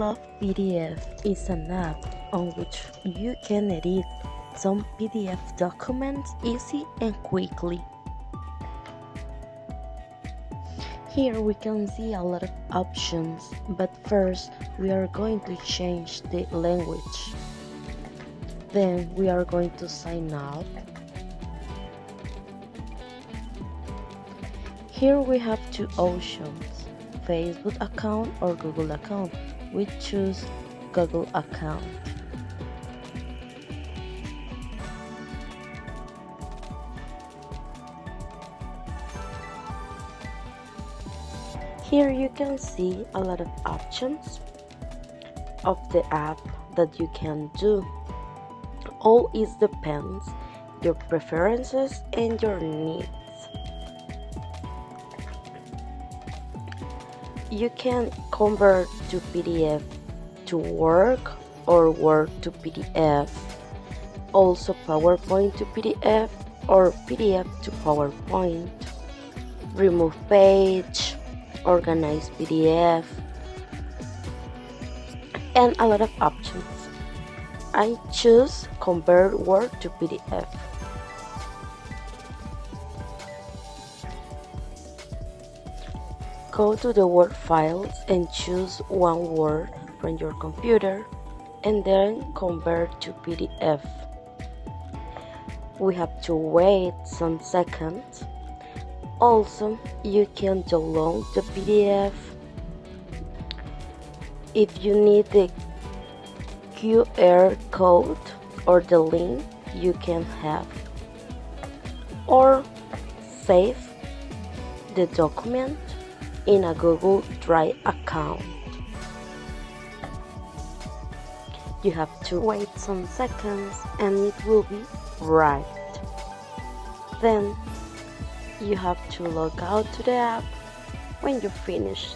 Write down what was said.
ILE PDF is an app on which you can edit some PDF documents easy and quickly. Here we can see a lot of options, but first we are going to change the language. Then we are going to sign up. Here we have two options, Facebook account or Google account. We choose Google account. Here you can see a lot of options of the app that you can do. All it depends your preferences and your needs. You can convert to PDF to Word or Word to PDF, also PowerPoint to PDF or PDF to PowerPoint, remove page, organize PDF, and a lot of options. I choose convert Word to PDF. Go to the Word files and choose one word from your computer and then convert to PDF. We have to wait some seconds. Also, you can download the PDF. If you need the QR code or the link, you can have, or save the document in a Google Drive account. You have to wait some seconds and it will be right. Then you have to log out to the app when you finish.